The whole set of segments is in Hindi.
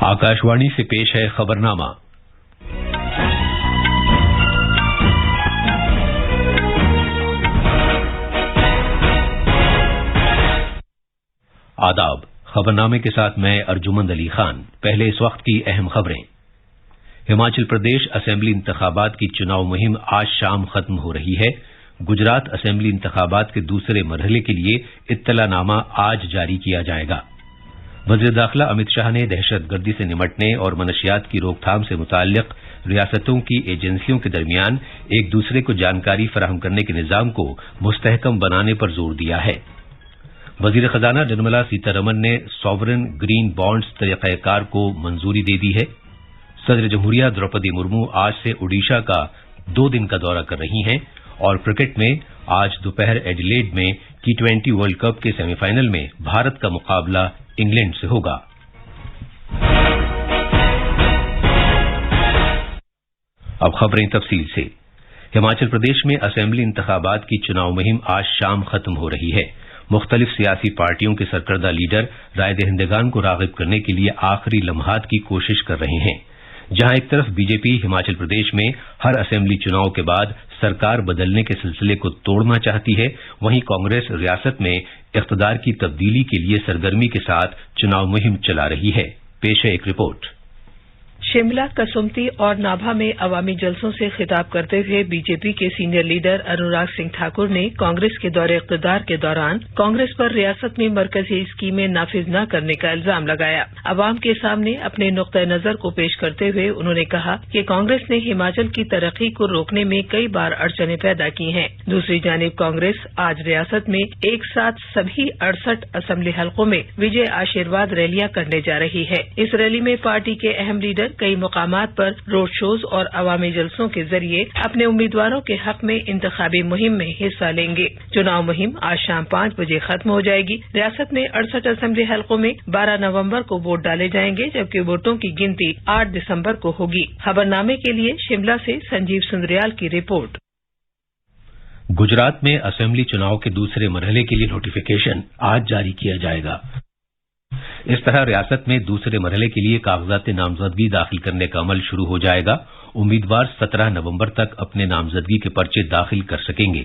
आकाशवाणी से पेश है खबरनामा। आदाब। खबरनामे के साथ मैं अर्जुमंद अली खान। पहले इस वक्त की अहम खबरें। हिमाचल प्रदेश असेंबली इंतखाबात की चुनाव मुहिम आज शाम खत्म हो रही है। गुजरात असेंबली इंतखाबात के दूसरे मरहले के लिए इत्तलानामा आज जारी किया जाएगा। वज़ीर दाखिला अमित शाह ने दहशतगर्दी से निमटने और मनशियात की रोकथाम से मुताल्लिक रियासतों की एजेंसियों के दरमियान एक दूसरे को जानकारी फराहम करने के निज़ाम को मुस्तहकम बनाने पर जोर दिया है। वज़ीर खजाना निर्मला सीतारमण ने सॉवरेन ग्रीन बॉन्ड्स तरीक़ाकार को मंजूरी दे दी है। सदर जमहूरिया द्रौपदी मुर्मू आज से ओडिशा का 2 दिन का दौरा कर रही हैं और क्रिकेट में आज दोपहर एडिलेड में T20 वर्ल्ड कप के सेमीफाइनल में भारत का मुकाबला इंग्लैंड से होगा। अब खबरें तफसील से। हिमाचल प्रदेश में असेंबली इंतखाबात की चुनाव मुहिम आज शाम खत्म हो रही है। मुख्तलिफ सियासी पार्टियों के सरकर्दा लीडर राय दहिंदगान को राग़िब करने के लिए आखिरी लम्हात की कोशिश कर रहे हैं। जहां एक तरफ बीजेपी हिमाचल प्रदेश में हर असेंबली चुनाव के बाद सरकार बदलने के सिलसिले को तोड़ना चाहती है, वहीं कांग्रेस रियासत में इख्तिदार की तब्दीली के लिए सरगर्मी के साथ चुनाव मुहिम चला रही है। पेश है एक रिपोर्ट। शिमला, कसुम्पटी और नाभा में अवामी जलसों से खिताब करते हुए बीजेपी के सीनियर लीडर अनुराग सिंह ठाकुर ने कांग्रेस के दौरे इख्तिदार के दौरान कांग्रेस पर रियासत में मरकजी स्कीमें नाफिज न करने का इल्जाम लगाया। अवाम के सामने अपने नुक्ता नजर को पेश करते हुए उन्होंने कहा कि कांग्रेस ने हिमाचल की तरक्की को रोकने में कई बार अड़चनें पैदा की हैं। दूसरी जानिब कांग्रेस आज रियासत में एक साथ सभी 68 असेंबली हलकों में विजय आशीर्वाद रैलियां करने जा रही है। इस रैली में पार्टी के अहम लीडर कई मुकामात पर रोड शोज और अवामी जलसों के जरिए अपने उम्मीदवारों के हक में इंतखाबी मुहिम में हिस्सा लेंगे। चुनाव मुहिम आज शाम 5 बजे खत्म हो जाएगी। रियासत में 68 असेंबली हलकों में 12 नवंबर को वोट डाले जाएंगे, जबकि वोटों की गिनती 8 दिसंबर को होगी। खबरनामे के लिए शिमला से संजीव सुंदरियाल की रिपोर्ट। गुजरात में असेंबली चुनाव के दूसरे मरहले के लिए नोटिफिकेशन आज जारी किया जाएगा। इस तरह रियासत में दूसरे मरहले के लिए कागजात नामजदगी दाखिल करने का अमल शुरू हो जाएगा। उम्मीदवार 17 नवंबर तक अपने नामजदगी के पर्चे दाखिल कर सकेंगे।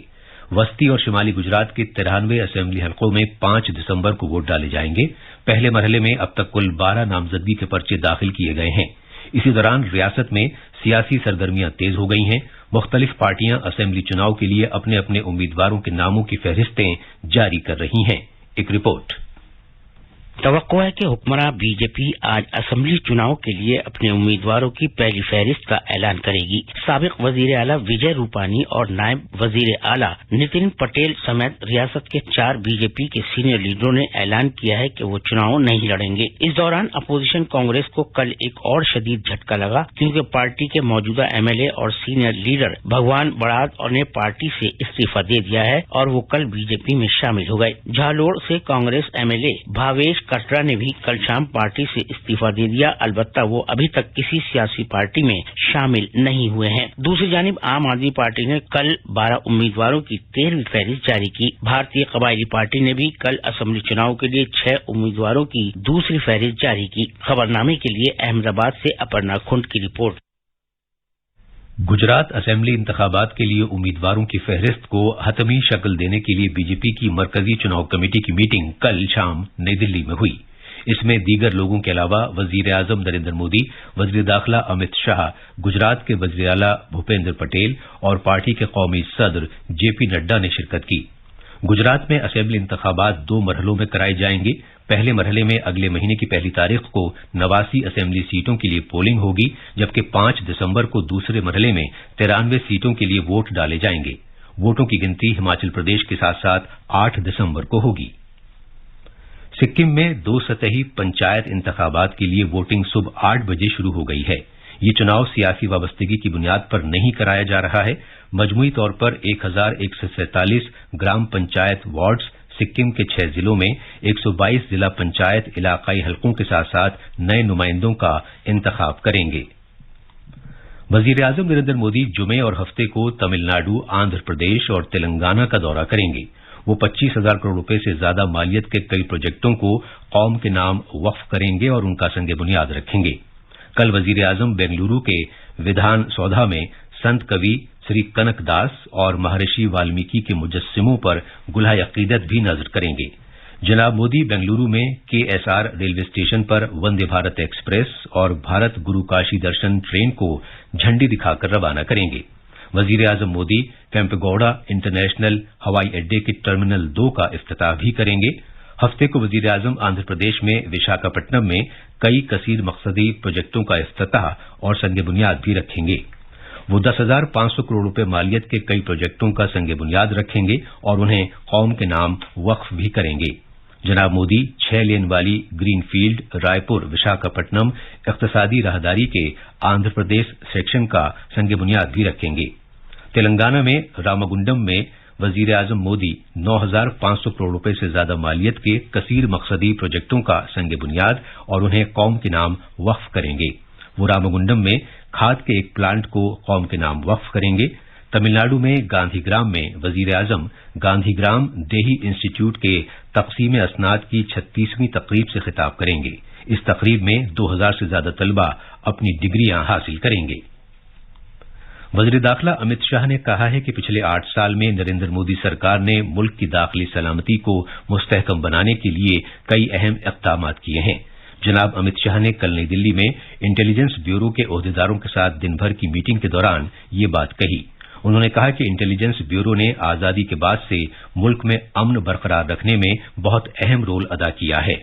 वस्ती और शिमाली गुजरात के 93 असेंबली हलकों में 5 दिसंबर को वोट डाले जाएंगे। पहले मरहले में अब तक कुल 12 नामजदगी के पर्चे दाखिल किए गए हैं। इसी दौरान रियासत में सियासी सरगर्मियां तेज हो गई हैं। मुख्तलिफ पार्टियां असेंबली चुनाव के लिए अपने अपने उम्मीदवारों के नामों की फहरिस्तें जारी कर रही हैं। एक रिपोर्ट। तवक्को है कि हुक्मरां बीजेपी आज असेंबली चुनाव के लिए अपने उम्मीदवारों की पहली फहरिस्त का ऐलान करेगी। साबिक वजीर आला विजय रूपानी और नायब वजीर आला नितिन पटेल समेत रियासत के 4 बीजेपी के सीनियर लीडरों ने ऐलान किया है कि वो चुनाव नहीं लड़ेंगे। इस दौरान अपोजिशन कांग्रेस को कल एक और शदीद झटका लगा, क्योंकि पार्टी के मौजूदा एमएलए और सीनियर लीडर भगवान बड़ाद ने पार्टी से इस्तीफा दे दिया है और वो कल बीजेपी में शामिल हो गए। झालोड़ से कांग्रेस एमएलए भावेश कटरा ने भी कल शाम पार्टी से इस्तीफा दे दिया। अलबत्ता वो अभी तक किसी सियासी पार्टी में शामिल नहीं हुए हैं। दूसरी जानिब आम आदमी पार्टी ने कल 12 उम्मीदवारों की 13वीं फहरिस्त जारी की। भारतीय कबायली पार्टी ने भी कल असेंबली चुनाव के लिए 6 उम्मीदवारों की दूसरी फहरिस्त जारी की। खबरनामे के लिए अहमदाबाद से अपर्णा खुंड की रिपोर्ट। गुजरात असेंबली इंतखाबात के लिए उम्मीदवारों की फहरिस्त को हतमी शक्ल देने के लिए बीजेपी की मरकजी चुनाव कमेटी की मीटिंग कल शाम नई दिल्ली में हुई। इसमें दीगर लोगों के अलावा वजीर आजम नरेंद्र मोदी, वजीर दाखिला अमित शाह, गुजरात के वजीर आला भूपेंद्र पटेल और पार्टी के कौमी सदर जेपी नड्डा ने शिरकत की। गुजरात में असेंबली इंतखाबात 2 मरहलों में कराए जाएंगे। पहले मरहले में अगले महीने की 1 तारीख को 89 असेंबली सीटों के लिए पोलिंग होगी, जबकि 5 दिसंबर को दूसरे मरहले में 93 सीटों के लिए वोट डाले जाएंगे। वोटों की गिनती हिमाचल प्रदेश के साथ साथ 8 दिसंबर को होगी। सिक्किम में 2 सतही पंचायत इंतखाबात के लिए वोटिंग सुबह 8 बजे शुरू हो गई है। ये चुनाव सियासी वाबस्तगी की बुनियाद पर नहीं कराया जा रहा है। मजमूई तौर पर 1147 ग्राम पंचायत वार्ड्स सिक्किम के 6 जिलों में 122 जिला पंचायत इलाकाई हलकों के साथ साथ नए नुमाइंदों का इंतखाब करेंगे। वजीर आजम नरेंद्र मोदी जुमे और हफ्ते को तमिलनाडु, आंध्र प्रदेश और तेलंगाना का दौरा करेंगे। वो 25,000 करोड़ रुपए से ज्यादा मालियत के कई प्रोजेक्टों को कौम के नाम वक्फ करेंगे और उनका संग बुनियाद रखेंगे। कल वजीर आजम बेंगलुरु के विधान सौधा में संत कवि श्री कनक दास और महर्षि वाल्मीकि के मुजस्सिमों पर गुलाह अकीदत भी नजर करेंगे। जनाब मोदी बेंगलुरु में KSR रेलवे स्टेशन पर वंदे भारत एक्सप्रेस और भारत गुरु काशी दर्शन ट्रेन को झंडी दिखाकर रवाना करेंगे। वजीर आजम मोदी केम्पेगौड़ा इंटरनेशनल हवाई अड्डे के टर्मिनल 2 का इफ्तिताह भी करेंगे। हफ्ते को वजीर आजम आंध्र प्रदेश में विशाखापट्टनम में कई कसीर मकसदी प्रोजेक्टों का इफ्तिताह और संग बुनियाद भी रखेंगे। वो 10,500 करोड़ रुपए मालियत के कई प्रोजेक्टों का संग बुनियाद रखेंगे और उन्हें कौम के नाम वक्फ भी करेंगे। जनाब मोदी 6 लेन वाली ग्रीनफील्ड रायपुर विशाखापट्टनम इख्तिसादी राहदारी के आंध्र प्रदेश सेक्शन का संग बुनियाद भी रखेंगे। तेलंगाना में रामागुंडम में वजीर आजम मोदी 9,500 करोड़ रुपए से ज्यादा मालियत के कसीर मकसदी प्रोजेक्टों का संग बुनियाद और उन्हें कौम के नाम वक्फ करेंगे। वो रामागुंडम में खाद के एक प्लांट को कौम के नाम वक्फ करेंगे। तमिलनाडु में गांधीग्राम में वजीर आजम गांधीग्राम देही इंस्टीट्यूट के तकसीम असनाद की 36वीं तकरीब से खिताब करेंगे। इस तकरीब में 2,000 से ज्यादा तलबा अपनी डिग्रियां हासिल करेंगे। वजीर दाखिला अमित शाह ने कहा है कि पिछले 8 साल में नरेंद्र मोदी सरकार ने मुल्क की दाखिली सलामती को मुस्तहकम बनाने के लिए कई अहम इक़दाम किए हैं। जनाब अमित शाह ने कल नई दिल्ली में इंटेलिजेंस ब्यूरो के ओहदेदारों के साथ दिन भर की मीटिंग के दौरान ये बात कही। उन्होंने कहा कि इंटेलिजेंस ब्यूरो ने आजादी के बाद से मुल्क में अमन बरकरार रखने में बहुत अहम रोल अदा किया है।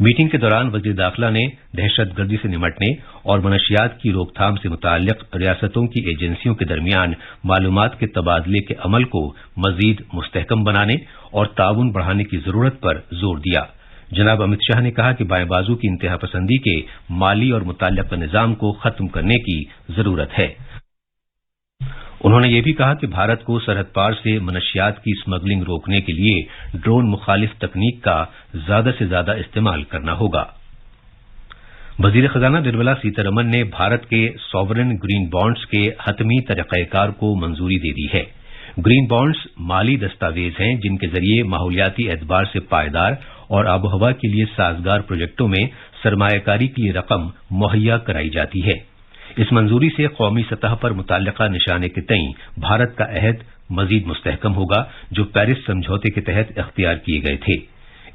मीटिंग के दौरान वजीर दाखिला ने दहशतगर्दी से निपटने और मनशियात की रोकथाम से मुताल्लिक रियासतों की एजेंसियों के दरमियान मालूमात के तबादले के अमल को मजीद मुस्तहकम बनाने और ताउन बढ़ाने की जरूरत पर जोर दिया। जनाब अमित शाह ने कहा कि बाएं बाजू की इंतहा पसंदी के माली और मुतल्लिका निजाम को खत्म करने की जरूरत है। उन्होंने ये भी कहा कि भारत को सरहद पार से मनशियात की स्मगलिंग रोकने के लिए ड्रोन मुखालिफ तकनीक का ज्यादा से ज्यादा इस्तेमाल करना होगा। वजीर खजाना निर्मला सीतारमण ने भारत के सॉवरेन ग्रीन बॉन्ड्स के हतमी तरीक़ाकार को मंजूरी दे दी है। ग्रीन बॉन्ड्स माली दस्तावेज हैं जिनके जरिए माहौलियाती एतबार से पायदार और आबोहवा के लिए साजगार प्रोजेक्टों में सरमायाकारी की रकम मुहैया कराई जाती है। इस मंजूरी से कौमी सतह पर मुतल्लिका निशाने के तईं भारत का अहद मजीद मुस्तहकम होगा जो पेरिस समझौते के तहत इख्तियार किए गए थे।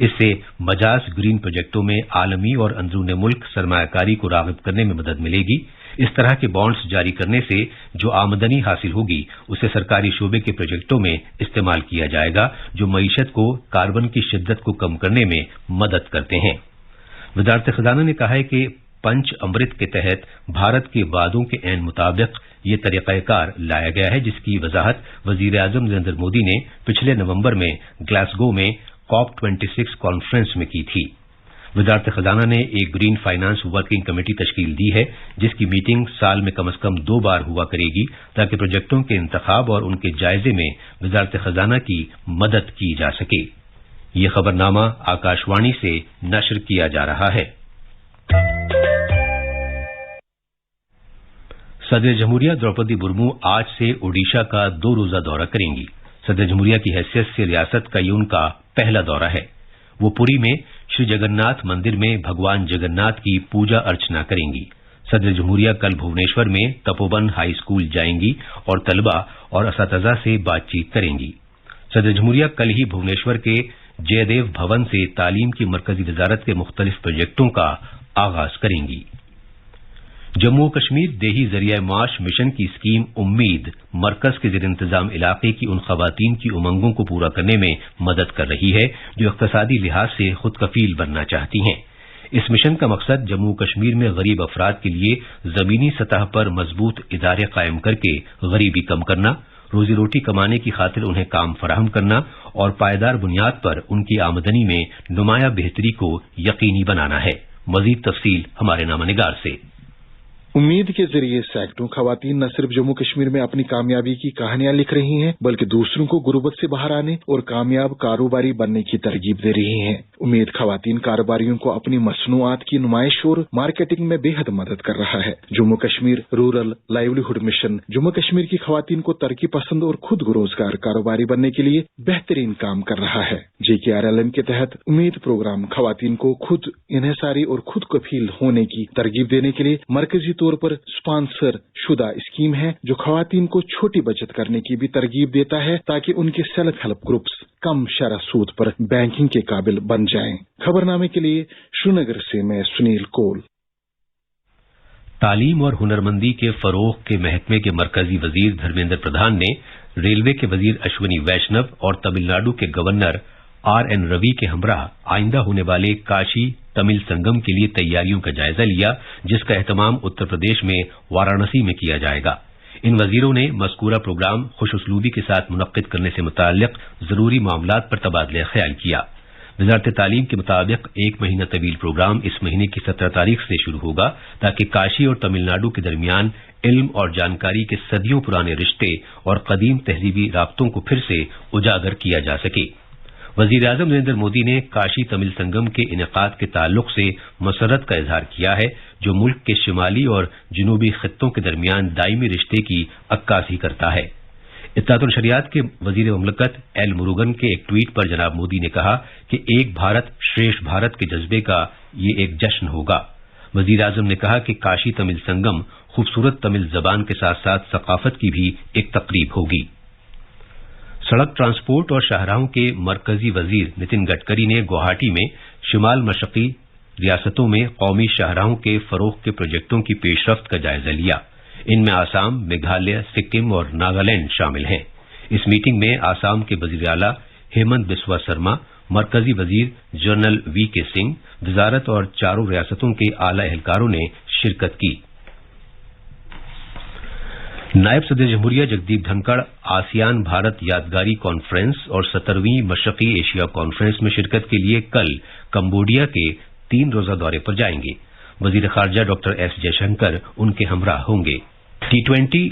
इससे मजाज ग्रीन प्रोजेक्टों में आलमी और अंदरूनी मुल्क सरमायाकारी को राग़िब करने में मदद मिलेगी। इस तरह के बॉन्ड्स जारी करने से जो आमदनी हासिल होगी उसे सरकारी शोबे के प्रोजेक्टों में इस्तेमाल किया जाएगा जो मईशत को कार्बन की शिद्दत को कम करने में मदद करते हैं। वज़ारत खजाना ने कहा है कि पंच अमृत के तहत भारत के वादों के ऐन मुताबिक ये तरीक़ाकार लाया गया है जिसकी वजाहत वजीर आजम नरेंद्र मोदी ने पिछले नवंबर में ग्लासगो में COP26 कॉन्फ्रेंस में की थी। वजारत खजाना ने एक ग्रीन फाइनेंस वर्किंग कमेटी तश्कील दी है जिसकी मीटिंग साल में कम से कम 2 बार हुआ करेगी ताकि प्रोजेक्टों के इंतखाब और उनके जायजे में वजारत खजाना की मदद की जा सके। ये खबरनामा आकाशवाणी से नशर किया जा रहा है। सदर जमहूरिया द्रौपदी मुर्मू आज से ओडिशा का 2 रोजा दौरा करेंगी। सदर जमहूरिया की हैसियत से रियासत का ये उनका पहला दौरा है। वो पुरी में श्री जगन्नाथ मंदिर में भगवान जगन्नाथ की पूजा अर्चना करेंगी। सदर जमहूरिया कल भुवनेश्वर में तपोवन हाई स्कूल जाएंगी और तलबा और असातिज़ा से बातचीत करेंगी। सदर जमहूरिया कल ही भुवनेश्वर के जयदेव भवन से तालीम की मरकजी वजारत के मुख्तलिफ प्रोजेक्टों का आगाज करेंगी। जम्मू कश्मीर देही जरिया माश मिशन की स्कीम उम्मीद मरकज के ज़ेर इंतजाम इलाके की उन खवातीन की उमंगों को पूरा करने में मदद कर रही है जो इक़्तिसादी लिहाज से खुद कफील बनना चाहती हैं। इस मिशन का मकसद जम्मू कश्मीर में गरीब अफराद के लिए जमीनी सतह पर मजबूत इदारे कायम करके गरीबी कम करना, रोजी रोटी कमाने की खातिर उन्हें काम फराहम करना और पायदार बुनियाद पर उनकी आमदनी में नुमाया बेहतरी को यकीनी बनाना है। मजीद तफसील हमारे नामानिगार से। उम्मीद के जरिए सैकड़ों खवातीन न सिर्फ जम्मू कश्मीर में अपनी कामयाबी की कहानियां लिख रही हैं, बल्कि दूसरों को गुर्बत से बाहर आने और कामयाब कारोबारी बनने की तरगीब दे रही हैं। उम्मीद खवातीन कारोबारियों को अपनी मसनूआत की नुमाइश और मार्केटिंग में बेहद मदद कर रहा है। Jammu Kashmir rural livelihood mission Jammu Kashmir की खवातीन को तरक्की पसंद और खुद रोजगार कारोबारी बनने के लिए बेहतरीन काम कर रहा है। JKRLM के तहत उम्मीद प्रोग्राम खवातीन को खुद इन्हिसारी और खुद कफील होने की तरगीब देने के लिए मरकजी तौर पर स्पॉन्सर शुदा स्कीम है, जो खवातीन को छोटी बचत करने की भी तरगीब देता है ताकि उनके सेल्फ हेल्प ग्रुप्स कम शरह सूद पर बैंकिंग के काबिल बन जाएं। खबरनामे के लिए श्रीनगर से मैं सुनील कोल। तालीम और हुनरमंदी के फरोग के महकमे के मरकजी वजीर धर्मेंद्र प्रधान ने रेलवे के वजीर अश्विनी वैष्णव और तमिलनाडु के गवर्नर RN रवि के हमराह आइंदा होने वाले काशी तमिल संगम के लिए तैयारियों का जायजा लिया, जिसका एहतमाम उत्तर प्रदेश में वाराणसी में किया जाएगा। इन वजीरों ने मज़कूरा प्रोग्राम खुशउस्लूबी के साथ मुनक्किद करने से मुताल्लिक जरूरी मामलात पर तबादला ख्याल किया। वज़ारत तालीम के मुताबिक 1 महीना तवील प्रोग्राम इस महीने की 17 तारीख से शुरू होगा, ताकि काशी और तमिलनाडु के दरमियान इल्म और जानकारी के सदियों पुराने रिश्ते और कदीम तहजीबी राब्तों को फिर से उजागर किया जा सके। वज़ीर-ए-आज़म नरेंद्र मोदी ने काशी तमिल संगम के इनेकाद के ताल्लुक से मसरत का इजहार किया है, जो मुल्क के शिमाली और जनूबी खित्तों के दरमियान दायमी रिश्ते की अक्कासी करता है। इत्ताअत और शरियात के वजीर मुमलकत एल मुरुगन के एक ट्वीट पर जनाब मोदी ने कहा कि एक भारत श्रेष्ठ भारत के जज्बे का ये एक जश्न होगा। वज़ीर-ए-आज़म ने कहा कि काशी तमिल संगम खूबसूरत तमिल जबान के साथ साथ सकाफत की भी एक तकरीब होगी। सड़क ट्रांसपोर्ट और शाहराहों के मरकजी वजीर नितिन गडकरी ने गुवाहाटी में शिमाल मशरकी रियासतों में कौमी शाहराहों के फरोग के प्रोजेक्टों की पेशरफ्त का जायजा लिया। इनमें आसाम, मेघालय, सिक्किम और नागालैंड शामिल हैं। इस मीटिंग में आसाम के वजीर आला हेमंत बिस्वा शर्मा, मरकजी वजीर जनरल VK सिंह, वजारत और चारों रियासतों के आला एहलकारों ने शिरकत की। नायब सदर जमहूरिया जगदीप धनखड़ आसियान भारत यादगारी कॉन्फ्रेंस और 17वीं मशरकी एशिया कॉन्फ्रेंस में शिरकत के लिए कल कंबोडिया के 3 रोजा दौरे पर जाएंगे। वजीर खारजा डॉक्टर S जयशंकर उनके हमराह होंगे। T20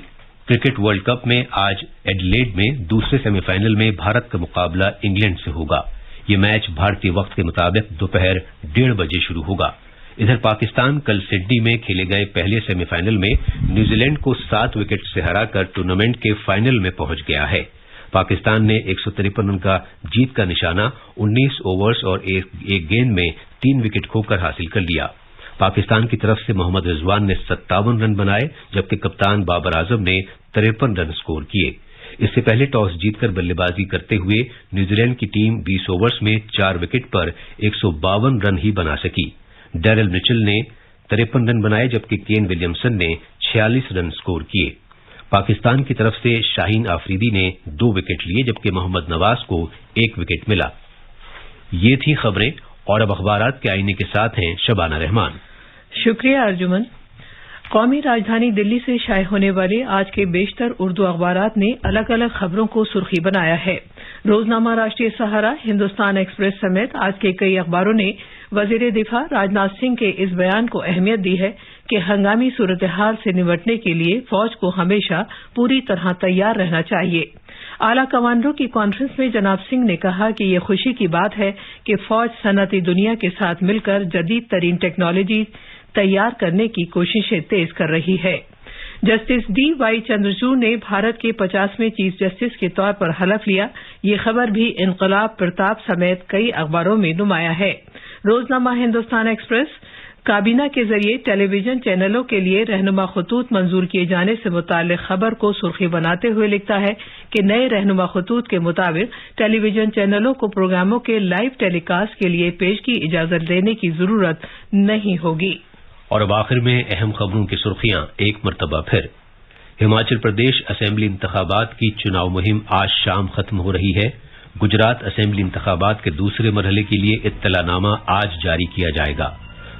क्रिकेट वर्ल्ड कप में आज एडिलेड में दूसरे सेमीफाइनल में भारत का मुकाबला इंग्लैंड से होगा। ये मैच भारतीय वक्त के मुताबिक दोपहर 1:30 बजे शुरू होगा। इधर पाकिस्तान कल सिडनी में खेले गए पहले सेमीफाइनल में न्यूजीलैंड को 7 विकेट से हराकर टूर्नामेंट के फाइनल में पहुंच गया है। पाकिस्तान ने 153 रन का जीत का निशाना 19 ओवर्स और एक गेंद में 3 विकेट खोकर हासिल कर लिया। पाकिस्तान की तरफ से मोहम्मद रिजवान ने 57 रन बनाए, जबकि कप्तान बाबर आजम ने 53 रन स्कोर किए। इससे पहले टॉस जीतकर बल्लेबाजी करते हुए न्यूजीलैंड की टीम 20 ओवर्स में 4 विकेट पर 152 रन ही बना सकी। डैरेल मिचेल ने 53 रन बनाए, जबकि केन विलियमसन ने 46 रन स्कोर किए। पाकिस्तान की तरफ से शाहीन आफरीदी ने 2 विकेट लिए, जबकि मोहम्मद नवाज को 1 विकेट मिला। ये थी खबरें, और अब अखबारात के आईने के साथ हैं शबाना रहमान। शुक्रिया अर्जुमन। कौमी राजधानी दिल्ली से शाये होने वाले आज के बेशतर उर्दू अखबारात ने अलग अलग खबरों को सुर्खी बनाया है। रोजनामा राष्ट्रीय सहारा, हिंदुस्तान एक्सप्रेस समेत आज के कई अखबारों ने वजीर दिफा राजनाथ सिंह के इस बयान को अहमियत दी है कि हंगामी सूरत हाल से निपटने के लिए फौज को हमेशा पूरी तरह तैयार रहना चाहिए। आला कमांडरों की कॉन्फ्रेंस में जनाब सिंह ने कहा कि ये खुशी की बात है कि फौज सनअती दुनिया के साथ मिलकर जदीद तरीन टेक्नोलॉजी तैयार करने की कोशिशें तेज कर रही है। जस्टिस DY चंद्रचूड़ ने भारत के 50वें चीफ जस्टिस के तौर पर हलफ लिया। ये खबर भी इनकलाब प्रताप समेत कई अखबारों में नुमाया है। रोजनामा हिंदुस्तान एक्सप्रेस काबीना के जरिए टेलीविजन चैनलों के लिए रहनुमा खतूत मंजूर किए जाने से मुताल्लिक खबर को सुर्खी बनाते हुए लिखता है कि नए रहनुमा खतूत के मुताबिक टेलीविजन चैनलों को प्रोग्रामों के लाइव टेलीकास्ट के लिए पेश की इजाजत देने की जरूरत नहीं होगी। और अब आखिर में अहम खबरों की सुर्खियां एक मरतबा फिर। हिमाचल प्रदेश असेंबली इंतखाबात की चुनाव मुहिम आज शाम खत्म हो रही है। गुजरात असेंबली इंतखाबात के दूसरे मरहले के लिए इत्तलानामा आज जारी किया जाएगा।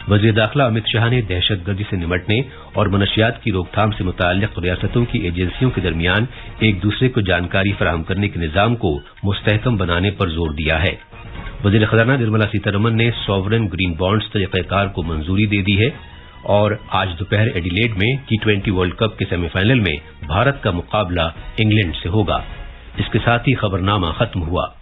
वजीर दाखिला अमित शाह ने दहशतगर्दी से निपटने और मनशियात की रोकथाम से मुताल्लिक रियासतों की एजेंसियों के दरमियान एक दूसरे को जानकारी फराहम करने के निजाम को मुस्तहकम बनाने पर जोर दिया है। वजीर खजाना निर्मला सीतारमण ने सॉवरेन ग्रीन बॉन्ड्स तरीक़ेकार को मंजूरी दे दी है। और आज दोपहर एडिलेड में T20 वर्ल्ड कप के सेमीफाइनल में भारत का मुकाबला इंग्लैंड से होगा। इसके साथ ही खबरनामा खत्म हुआ।